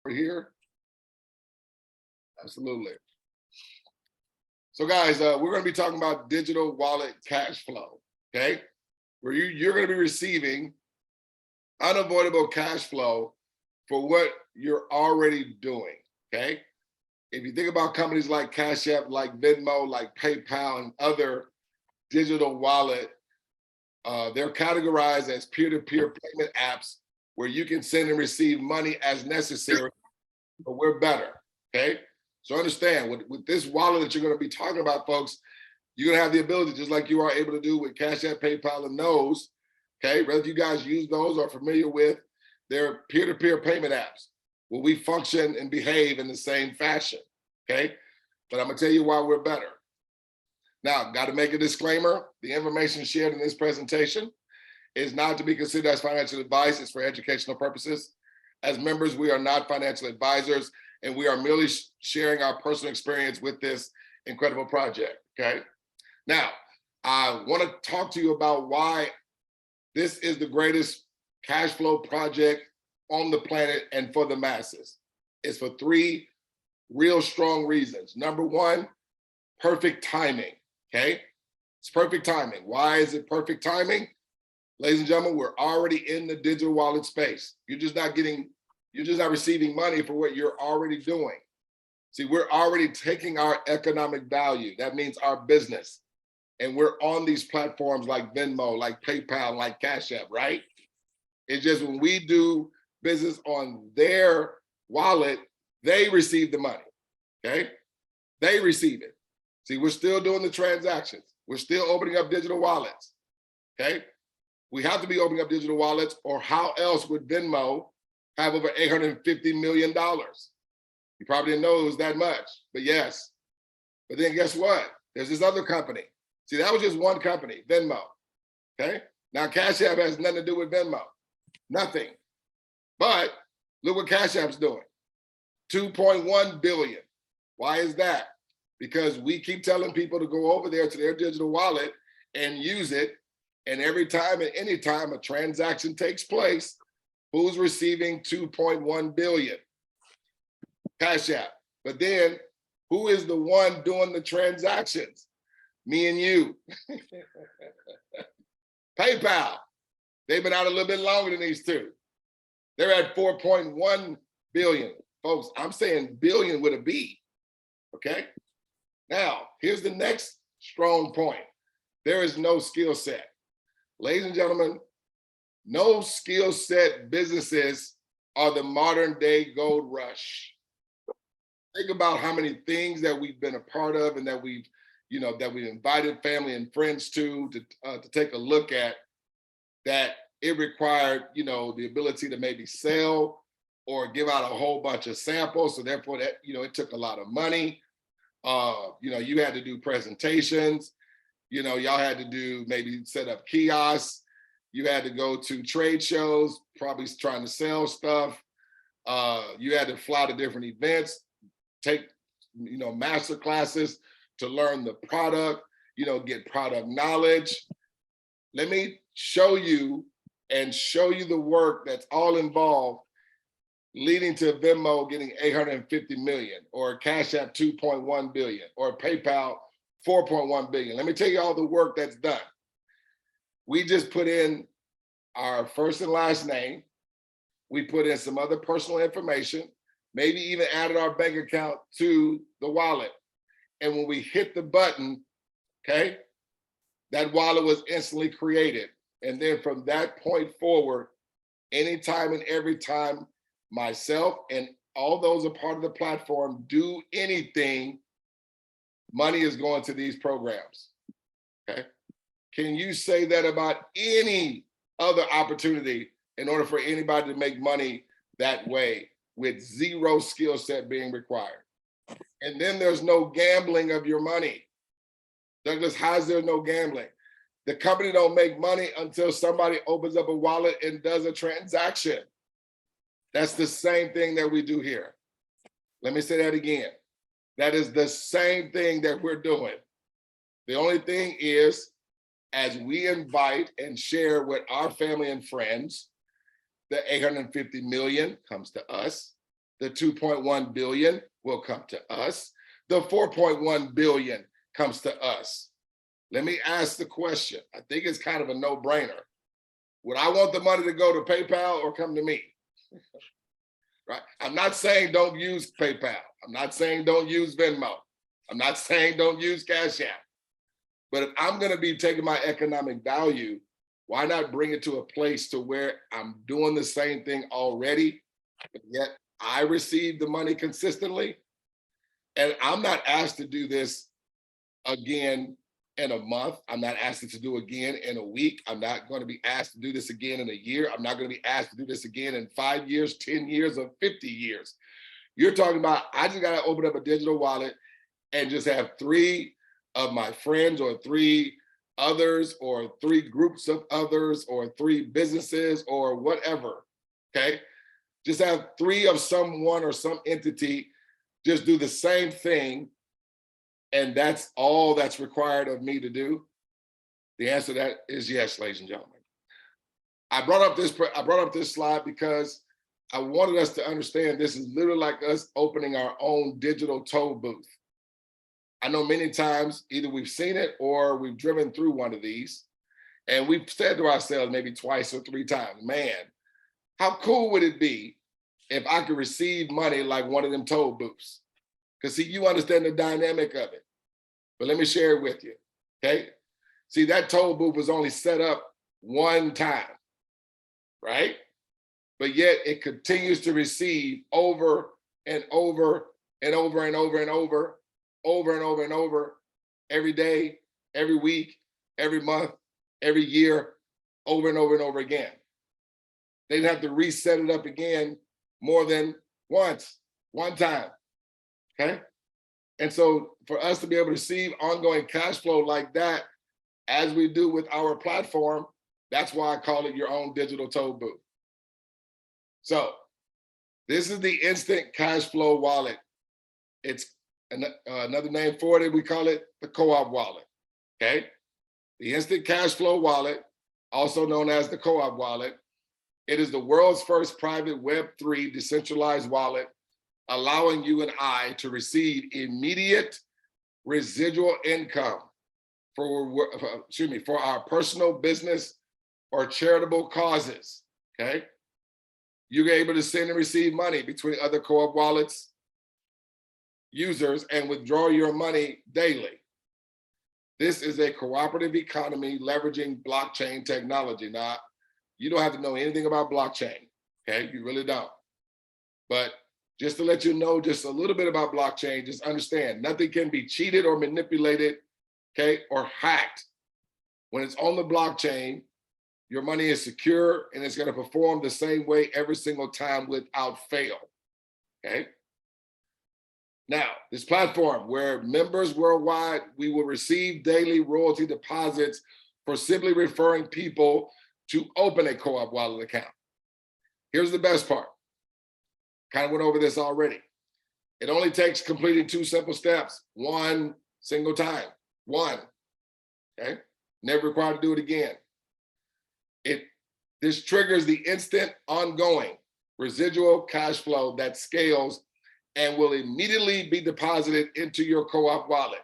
here? Absolutely. So guys, we're going to be talking about digital wallet cash flow, okay? Where you're going to be receiving unavoidable cash flow for what you're already doing, okay? If you think about companies like Cash App, like Venmo, like PayPal, and other digital wallet, they're categorized as peer-to-peer payment apps where you can send and receive money as necessary, but we're better, okay? So understand, with this wallet that you're going to be talking about, folks, you're going to have the ability, just like you are able to do with Cash App, PayPal, and those, okay? Whether you guys use those or are familiar with, they're peer-to-peer payment apps where we function and behave in the same fashion, okay? But I'm going to tell you why we're better. Now, got to make a disclaimer. The information shared in this presentation is not to be considered as financial advice. It's for educational purposes. As members, we are not financial advisors, and we are merely sharing our personal experience with this incredible project, okay? Now, I want to talk to you about why this is the greatest cash flow project on the planet and for the masses. It's for three real strong reasons. Number one, perfect timing, okay? It's perfect timing. Why is it perfect timing? Ladies and gentlemen, we're already in the digital wallet space. You're just not receiving money for what you're already doing. See, we're already taking our economic value. That means our business. And we're on these platforms like Venmo, like PayPal, like Cash App, right? It's just when we do business on their wallet, they receive the money, okay? They receive it. See, we're still doing the transactions. We're still opening up digital wallets, okay? We have to be opening up digital wallets, or how else would Venmo have over $850 million? You probably didn't know it was that much, but yes. But then guess what? There's this other company. See, that was just one company, Venmo, okay? Now Cash App has nothing to do with Venmo, nothing. But look what Cash App's doing, 2.1 billion. Why is that? Because we keep telling people to go over there to their digital wallet and use it. And every time and any time a transaction takes place, who's receiving 2.1 billion? Cash App. But then who is the one doing the transactions? Me and you. PayPal. They've been out a little bit longer than these two. They're at 4.1 billion. Folks, I'm saying billion with a B, okay? Now, here's the next strong point. There is no skill set. Ladies and gentlemen, no skill set businesses are the modern day gold rush. Think about how many things that we've been a part of and that we've invited family and friends to take a look at, that it required, the ability to maybe sell or give out a whole bunch of samples. So therefore that, it took a lot of money. You had to do presentations. Y'all had to do, maybe set up kiosks. You had to go to trade shows, probably trying to sell stuff. You had to fly to different events, take, master classes to learn the product, get product knowledge. Let me show you the work that's all involved, leading to Venmo getting 850 million, or Cash App 2.1 billion, or PayPal 4.1 billion. Let me tell you all the work that's done. We just put in our first and last name. We put in some other personal information, maybe even added our bank account to the wallet. And when we hit the button, okay, that wallet was instantly created. And then from that point forward, anytime and every time myself and all those a part of the platform do anything, money is going to these programs, okay? Can you say that about any other opportunity in order for anybody to make money that way with zero skill set being required? And then there's no gambling of your money. Douglas, how is there no gambling? The company don't make money until somebody opens up a wallet and does a transaction. That's the same thing that we do here. Let me say that again. That is the same thing that we're doing. The only thing is, as we invite and share with our family and friends, the 850 million comes to us. The 2.1 billion will come to us. The 4.1 billion comes to us. Let me ask the question. I think it's kind of a no-brainer. Would I want the money to go to PayPal or come to me? Right? I'm not saying don't use PayPal. I'm not saying don't use Venmo. I'm not saying don't use Cash App. But if I'm going to be taking my economic value, why not bring it to a place to where I'm doing the same thing already, but yet I receive the money consistently? And I'm not asked to do this again in a month. I'm not asked to do again in a week. I'm not going to be asked to do this again in a year. I'm not going to be asked to do this again in 5 years, 10 years, or 50 years. You're talking about, I just got to open up a digital wallet and just have 3 of my friends or 3 others or 3 groups of others or 3 businesses or whatever, okay? Just have 3 of someone or some entity just do the same thing, and that's all that's required of me to do? The answer to that is yes, ladies and gentlemen. I brought up this slide because I wanted us to understand this is literally like us opening our own digital toll booth. I know many times either we've seen it or we've driven through one of these, and we've said to ourselves maybe twice or 3 times, man, how cool would it be if I could receive money like one of them toll booths? Because see, you understand the dynamic of it. But let me share it with you, okay? See, that toll booth was only set up one time, right? But yet it continues to receive over and over and over and over and over and over, every day, every week, every month, every year, over and over and over again. They'd have to reset it up again more than once, one time, okay? And so for us to be able to receive ongoing cash flow like that, as we do with our platform, that's why I call it your own digital toll booth. So this is the Instant Cashflow Wallet. It's another name for it, we call it the Co-op Wallet, okay? The Instant Cashflow Wallet, also known as the Co-op Wallet, it is the world's first private Web3 decentralized wallet, allowing you and I to receive immediate residual income for our personal business or charitable causes, okay? You're able to send and receive money between other Co-op wallets users and withdraw your money daily. This is a cooperative economy leveraging blockchain technology. Now, you don't have to know anything about blockchain, okay? You really don't. But just to let you know just a little bit about blockchain, just understand nothing can be cheated or manipulated, okay, or hacked. When it's on the blockchain, your money is secure and it's going to perform the same way every single time without fail, okay? Now, this platform where members worldwide, we will receive daily royalty deposits for simply referring people to open a Co-op Wallet account. Here's the best part. Kind of went over this already. It only takes completing 2 simple steps, one single time, one, okay? Never required to do it again. This triggers the instant ongoing residual cash flow that scales and will immediately be deposited into your Co-op wallet.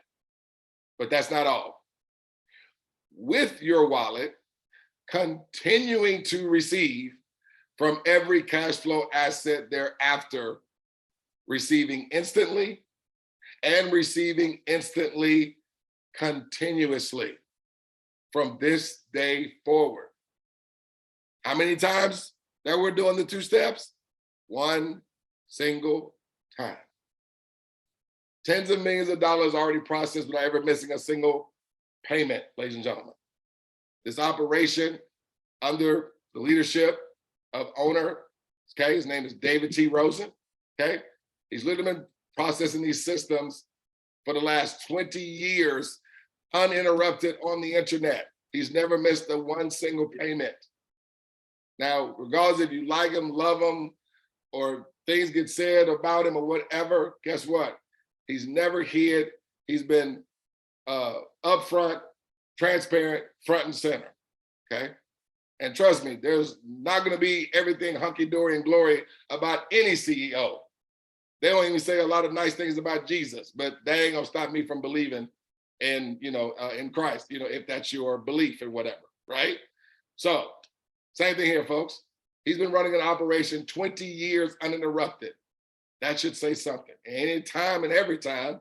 But that's not all. With your wallet, continuing to receive from every cash flow asset thereafter, receiving instantly and receiving instantly continuously from this day forward. How many times that we're doing the 2 steps? One single time. Tens of millions of dollars already processed without ever missing a single payment, ladies and gentlemen. This operation under the leadership of owner, okay, his name is David T. Rosen, okay? He's literally been processing these systems for the last 20 years, uninterrupted on the internet. He's never missed a one single payment. Now, regardless if you like him, love him, or things get said about him or whatever, guess what? He's never hid. He's been upfront, transparent, front and center, okay? And trust me, there's not gonna be everything hunky-dory and glory about any CEO. They don't even say a lot of nice things about Jesus, but they ain't gonna stop me from believing in, in Christ, if that's your belief and whatever, right? So same thing here, folks. He's been running an operation 20 years uninterrupted. That should say something. Any time and every time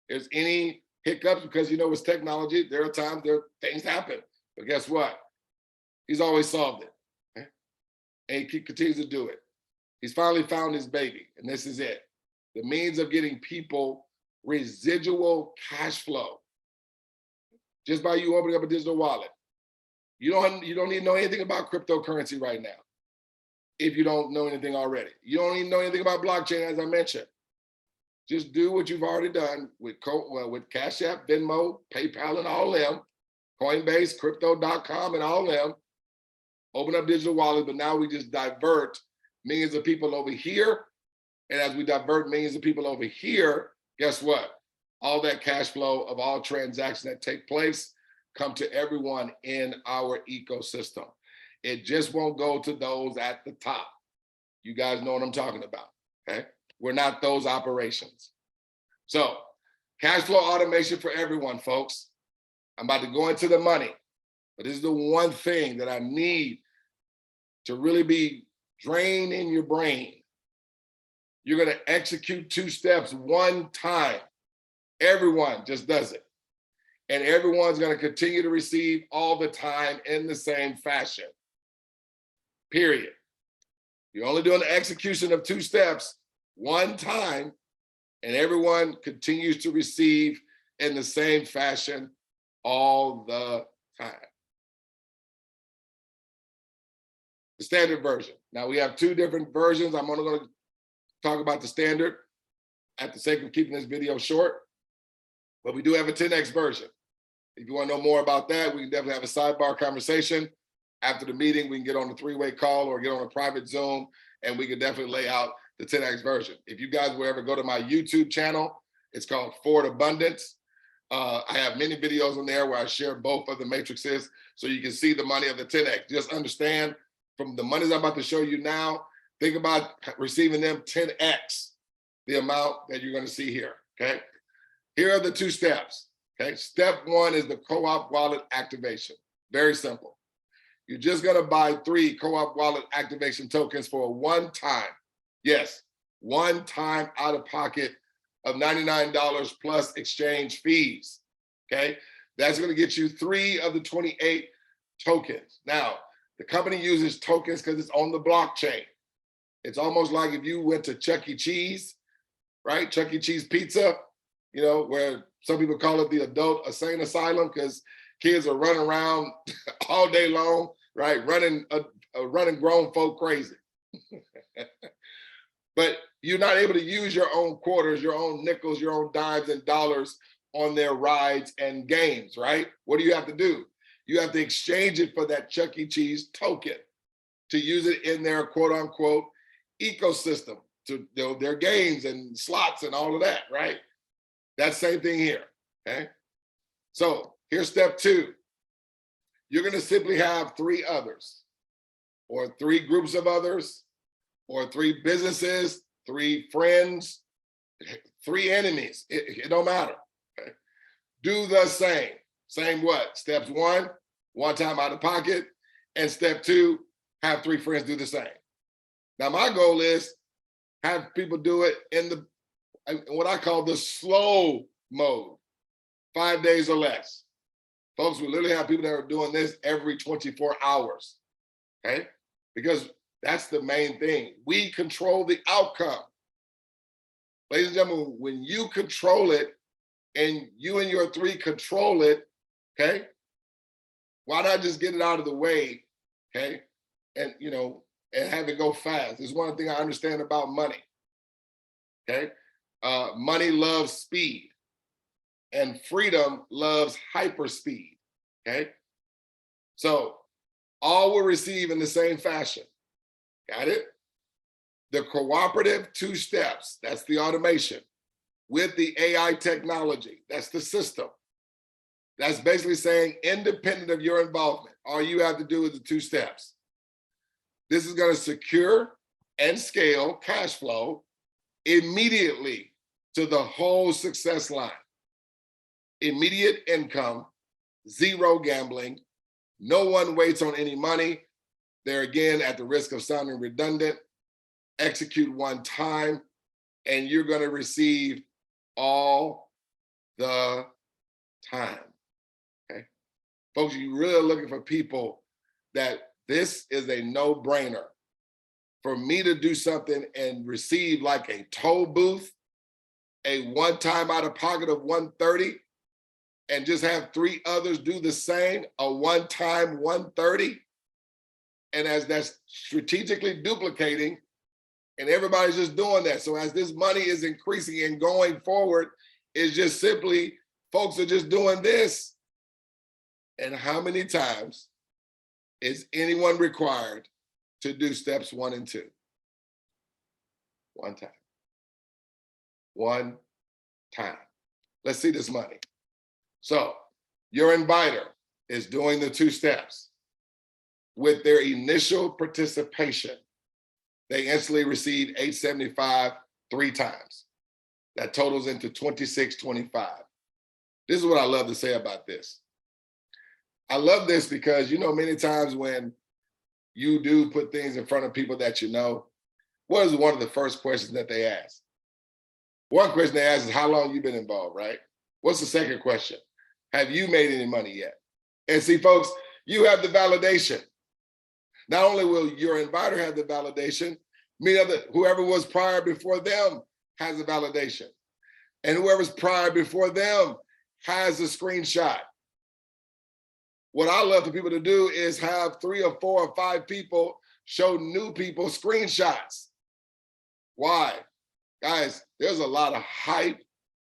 there's any hiccups, because it's technology, there are times things happen. But guess what? He's always solved it. Okay? And he continues to do it. He's finally found his baby, and this is it. The means of getting people residual cash flow. Just by you opening up a digital wallet. You don't need to know anything about cryptocurrency right now, if you don't know anything already. You don't even know anything about blockchain, as I mentioned. Just do what you've already done with Cash App, Venmo, PayPal, and all them, Coinbase, Crypto.com, and all them. Open up digital wallets, but now we just divert millions of people over here. And as we divert millions of people over here, guess what? All that cash flow of all transactions that take place come to everyone in our ecosystem. It just won't go to those at the top. You guys know what I'm talking about, okay? We're not those operations. So cash flow automation for everyone, folks. I'm about to go into the money, but this is the one thing that I need to really be drained in your brain. You're gonna execute 2 steps one time. Everyone just does it. And everyone's gonna continue to receive all the time in the same fashion, period. You're only doing the execution of 2 steps one time, and everyone continues to receive in the same fashion all the time. The standard version. Now we have 2 different versions. I'm only gonna talk about the standard at the sake of keeping this video short, but we do have a 10X version. If you want to know more about that, we can definitely have a sidebar conversation. After the meeting, we can get on a 3-way call or get on a private Zoom, and we can definitely lay out the 10X version. If you guys will ever go to my YouTube channel, it's called Forward Abundance. I have many videos on there where I share both of the matrices so you can see the money of the 10X. Just understand from the monies I'm about to show you now, think about receiving them 10X, the amount that you're going to see here, okay? Here are the 2 steps, okay? Step 1 is the co-op wallet activation. Very simple. You're just going to buy 3 co-op wallet activation tokens for a one-time, yes, one-time out-of-pocket of $99 plus exchange fees, okay? That's going to get you 3 of the 28 tokens. Now, the company uses tokens because it's on the blockchain. It's almost like if you went to Chuck E. Cheese, right? Chuck E. Cheese pizza, where some people call it the adult insane asylum because kids are running around all day long, right? Running grown folk crazy. But you're not able to use your own quarters, your own nickels, your own dimes and dollars on their rides and games, right? What do you have to do? You have to exchange it for that Chuck E. Cheese token to use it in their quote unquote ecosystem, to their games and slots and all of that, right? That same thing here, okay? So here's step 2. You're gonna simply have 3 others, or 3 groups of others, or 3 businesses, 3 friends, 3 enemies. It don't matter, okay? Do the same. Same what? Steps 1, one time out of pocket, and step 2, have 3 friends do the same. Now my goal is have people do it in what I call the slow mode, 5 days or less. Folks, we literally have people that are doing this every 24 hours, okay? Because that's the main thing. We control the outcome. Ladies and gentlemen, when you control it and you and your 3 control it, okay? Why not just get it out of the way, okay? And, and have it go fast. It's one thing I understand about money, okay? Money loves speed and freedom loves hyper speed, okay? So all will receive in the same fashion, got it? The cooperative 2 steps, that's the automation, with the AI technology, that's the system. That's basically saying independent of your involvement, all you have to do is the 2 steps. This is going to secure and scale cash flow immediately to the whole success line. Immediate income, zero gambling, no one waits on any money. They're again at the risk of sounding redundant. Execute one time, and you're going to receive all the time. Okay, folks, you really are looking for people that this is a no-brainer. For me to do something and receive like a toll booth, a one-time out of pocket of $130, and just have 3 others do the same, a one-time $130, and as that's strategically duplicating, and everybody's just doing that. So as this money is increasing and going forward, it's just simply, folks are just doing this. And how many times is anyone required to do steps 1 and 2? One time. One time. Let's see this money. So your inviter is doing the 2 steps. With their initial participation, they instantly receive $875 3 times. That totals into $26.25. This is what I love to say about this. I love this because, you know, many times when you do put things in front of people that you know, what is one of the first questions that they ask? One question they ask is, how long you been involved, right? What's the second question? Have you made any money yet? And see, folks, you have the validation. Not only will your inviter have the validation, whoever was prior before them has the validation. And whoever's prior before them has a screenshot. What I love for people to do is have 3 or 4 or 5 people show new people screenshots. Why? Guys, there's a lot of hype.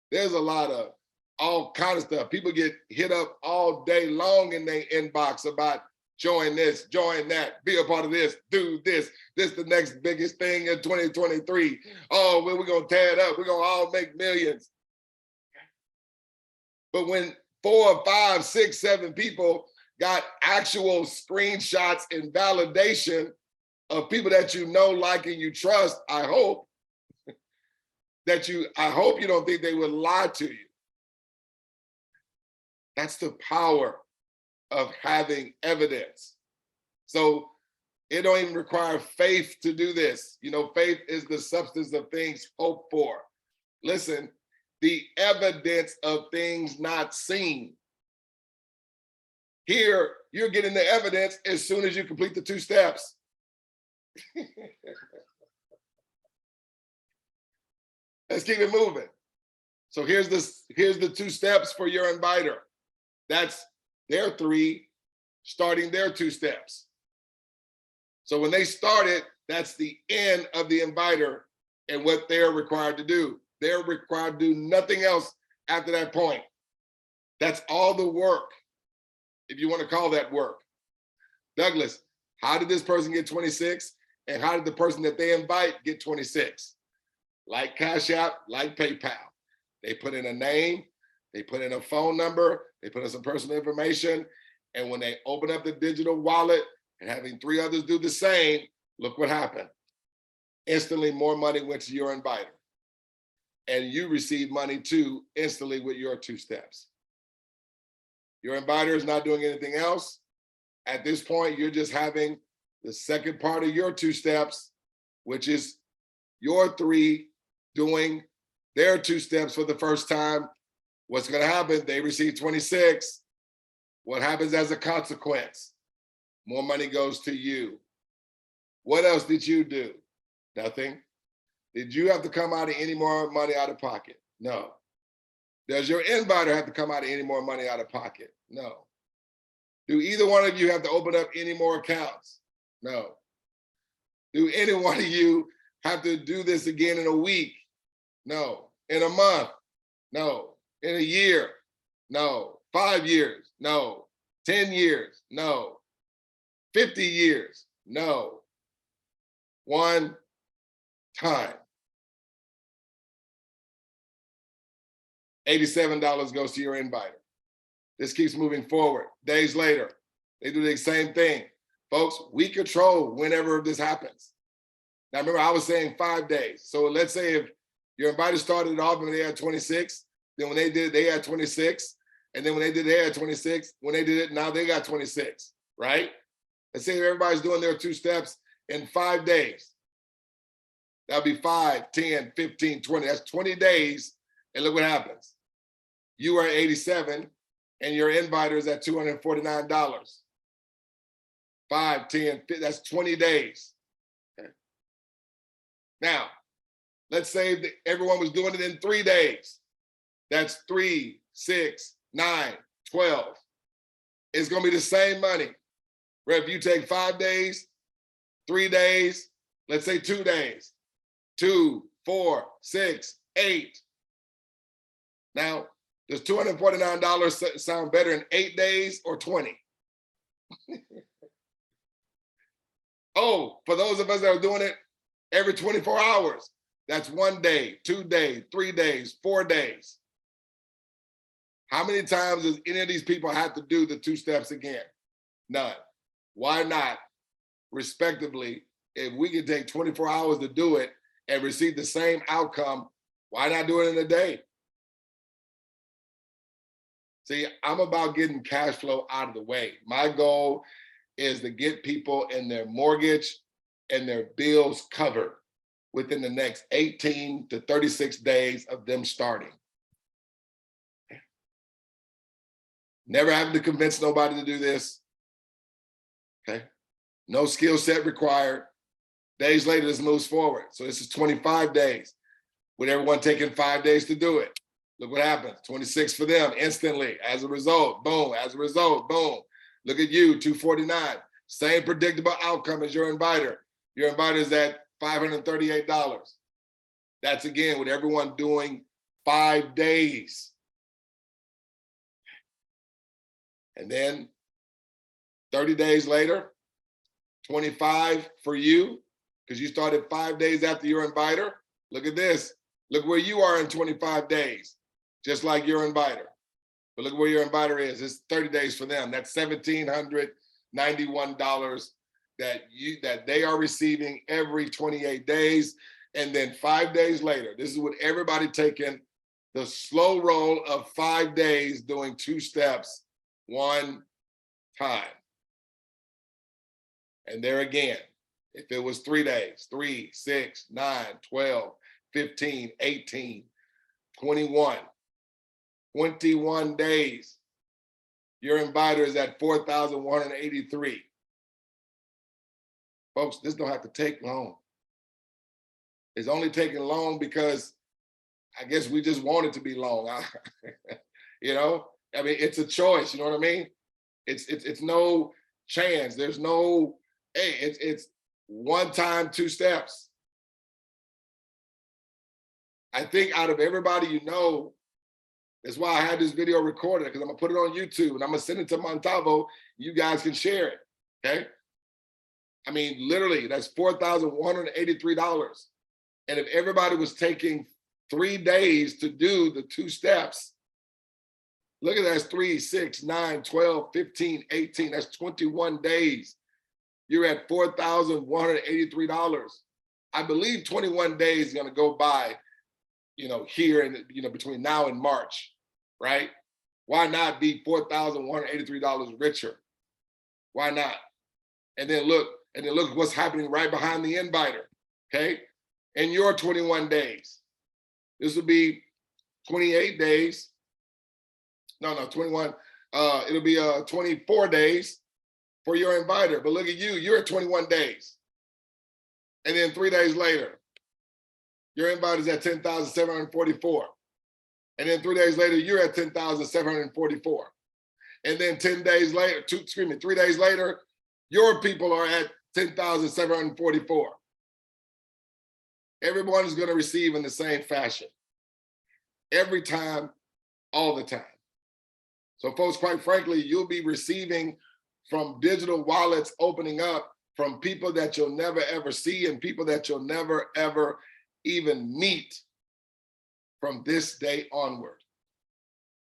There's a lot of all kind of stuff. People get hit up all day long in their inbox about join this, join that, be a part of this, do this. This is the next biggest thing in 2023. Oh, well, we're going to tear it up. We're going to all make millions. But when 4 or 5, 6, 7 people got actual screenshots and validation of people that you know, like, and you trust, I hope you don't think they would lie to you. That's the power of having evidence. So it don't even require faith to do this. You know, faith is the substance of things hoped for. Listen, the evidence of things not seen. Here, you're getting the evidence as soon as you complete the 2 steps. Let's keep it moving. So here's the 2 steps for your inviter. That's their 3 starting their 2 steps. So when they started, that's the end of the inviter and what they're required to do. They're required to do nothing else after that point. That's all the work, if you want to call that work. Douglas, how did this person get 26? And how did the person that they invite get 26? Like Cash App, like PayPal. They put in a name, they put in a phone number, they put in some personal information, and when they open up the digital wallet and having 3 others do the same, look what happened. Instantly more money went to your inviter. And you receive money too instantly with your 2 steps. Your inviter is not doing anything else. At this point, you're just having the second part of your 2 steps, which is your 3 doing their 2 steps for the first time. What's going to happen? They receive 26. What happens as a consequence? More money goes to you. What else did you do? Nothing. Did you have to come out of any more money out of pocket? No. Does your inviter have to come out of any more money out of pocket? No. Do either one of you have to open up any more accounts? No. Do any one of you have to do this again in a week? No. In a month? No. In a year? No. 5 years? No. 10 years? No. 50 years? No. One time. $87 goes to your inviter. This keeps moving forward. Days later, they do the same thing. Folks, we control whenever this happens. Now remember, I was saying 5 days. So let's say if Your inviters started off when they had 26. Then when they did it, they had 26. And then when they did it, they had 26. When they did it, now they got 26, right? Let's say everybody's doing their 2 steps in 5 days. That'll be 5, 10, 15, 20. That's 20 days. And look what happens. You are at 87 and your inviter is at $249. 5, 10, 15, that's 20 days. Okay. Now, let's say that everyone was doing it in 3 days. That's 3, 6, 9, 12. It's gonna be the same money. Where if you take 5 days, 3 days, let's say 2 days, 2, 4, 6, 8. Now, does $249 sound better in 8 days or 20? Oh, for those of us that are doing it every 24 hours, that's 1 day, 2 days, 3 days, 4 days. How many times does any of these people have to do the 2 steps again? None. Why not, respectively, if we can take 24 hours to do it and receive the same outcome, why not do it in a day? See, I'm about getting cash flow out of the way. My goal is to get people in their mortgage and their bills covered within the next 18 to 36 days of them starting. Never having to convince nobody to do this. Okay. No skill set required. Days later, this moves forward. So this is 25 days with everyone taking 5 days to do it. Look what happens. 26 for them instantly. As a result, boom. As a result, boom. Look at you, 249. Same predictable outcome as your inviter. Your inviter is at $538. That's again with everyone doing 5 days. And then 30 days later, 25 for you, because you started 5 days after your inviter. Look at this. Look where you are in 25 days, just like your inviter. But look where your inviter is. It's 30 days for them. That's $1,791 that they are receiving every 28 days. And then 5 days later, this is what everybody taking the slow roll of 5 days doing 2 steps, 1 time. And there again, if it was 3 days, 3, 6, 9, 12, 15, 18, 21, 21 days, your inviter is at 4,183. Folks, this don't have to take long. It's only taking long because I guess we just want it to be long. You know, I mean, it's a choice. You know what I mean? It's no chance. There's no, hey, it's 1 time, 2 steps. I think out of everybody you know, that's why I had this video recorded, because I'm gonna put it on YouTube and I'm gonna send it to 𝗗𝗶𝘀𝗶𝗺𝗏. You guys can share it, okay? I mean, literally, that's $4,183. And if everybody was taking 3 days to do the 2 steps, look at that, that's 3, 6, 9, 12, 15, 18, that's 21 days. You're at $4,183. I believe 21 days is gonna go by, you know, here and, you know, between now and March, right? Why not be $4,183 richer? Why not? And then look what's happening right behind the inviter, okay? In your 21 days. This will be 28 days. No, 21. It'll be 24 days for your inviter. But look at you, you're at 21 days. And then 3 days later, your invite is at 10,744. And then 3 days later, you're at 10,744. And then 10 days later, 3 days later, your people are at 10,744. Everyone is going to receive in the same fashion. Every time, all the time. So folks, quite frankly, you'll be receiving from digital wallets opening up from people that you'll never ever see and people that you'll never ever even meet from this day onward.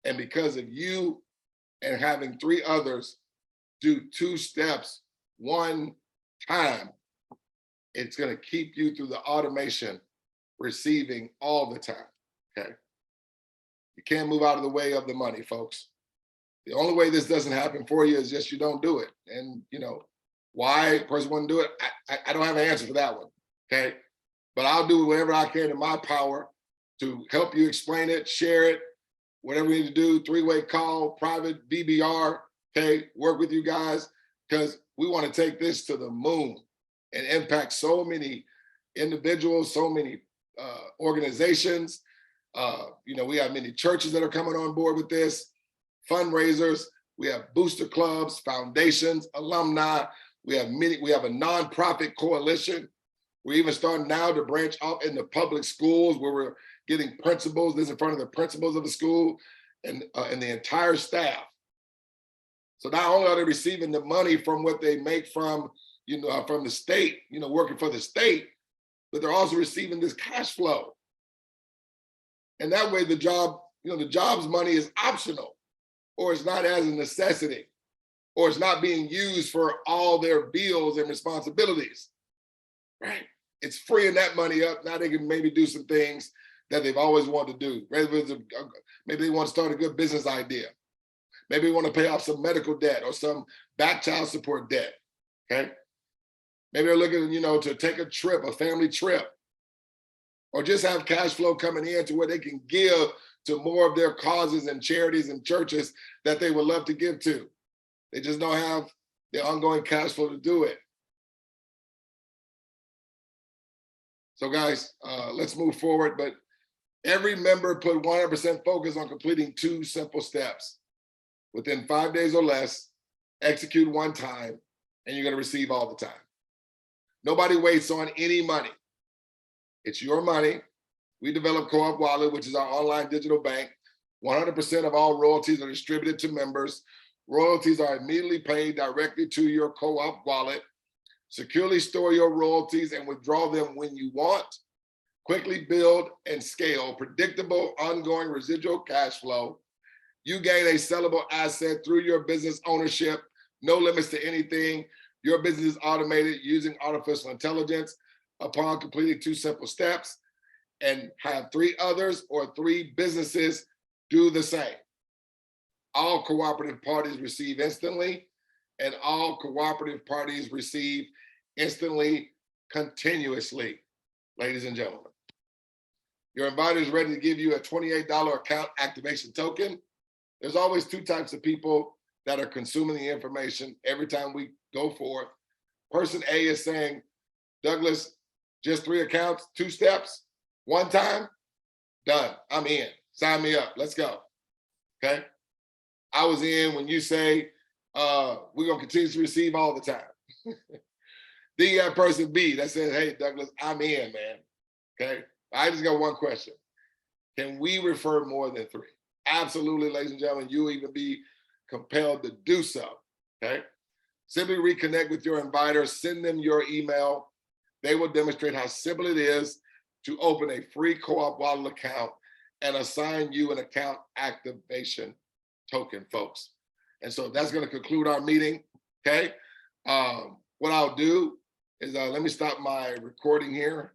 And because of you and having 3 others do 2 steps 1 time, it's going to keep you through the automation receiving all the time, okay? You can't move out of the way of the money, folks. The only way this doesn't happen for you is just you don't do it. And, you know, why a person wouldn't do it, I don't have an answer for that one, okay? But I'll do whatever I can in my power to help you explain it, share it, whatever we need to do, three-way call, private BBR, okay? Work with you guys, because we want to take this to the moon and impact so many individuals, so many organizations. You know, we have many churches that are coming on board with this, fundraisers, we have booster clubs, foundations, alumni, we have a nonprofit coalition. We're even starting now to branch off into public schools where we're getting principals, this in front of the principals of the school and the entire staff. So not only are they receiving the money from what they make from, you know, from the state, you know, working for the state, but they're also receiving this cash flow. And that way the job, you know, the job's money is optional, or it's not as a necessity, or it's not being used for all their bills and responsibilities, right? It's freeing that money up. Now they can maybe do some things that they've always wanted to do. Maybe they want to start a good business idea. Maybe they want to pay off some medical debt or some back child support debt, okay? Maybe they're looking, you know, to take a trip, a family trip, or just have cash flow coming in to where they can give to more of their causes and charities and churches that they would love to give to. They just don't have the ongoing cash flow to do it. So guys, let's move forward. But every member put 100% focus on completing 2 simple steps. Within 5 days or less, execute one time, and you're gonna receive all the time. Nobody waits on any money. It's your money. We developed Co-op Wallet, which is our online digital bank. 100% of all royalties are distributed to members. Royalties are immediately paid directly to your Co-op Wallet. Securely store your royalties and withdraw them when you want. Quickly build and scale predictable, ongoing residual cash flow. You gain a sellable asset through your business ownership. No limits to anything. Your business is automated using artificial intelligence upon completing 2 simple steps, and have 3 others or 3 businesses do the same. All cooperative parties receive instantly, and all cooperative parties receive instantly, continuously, ladies and gentlemen. Your inviter is ready to give you a $28 account activation token. There's always 2 types of people that are consuming the information every time we go forth. Person A is saying, Douglas, just 3 accounts, 2 steps, 1 time, done, I'm in, sign me up, let's go, okay? I was in when you say, we're gonna continue to receive all the time. Then you have person B that says, hey, Douglas, I'm in, man, okay? I just got one question. Can we refer more than 3? Absolutely, ladies and gentlemen, you'll even be compelled to do so, okay? Simply reconnect with your inviter, send them your email. They will demonstrate how simple it is to open a free Co-op Wallet account and assign you an account activation token, folks. And so that's going to conclude our meeting, okay? What I'll do is let me stop my recording here.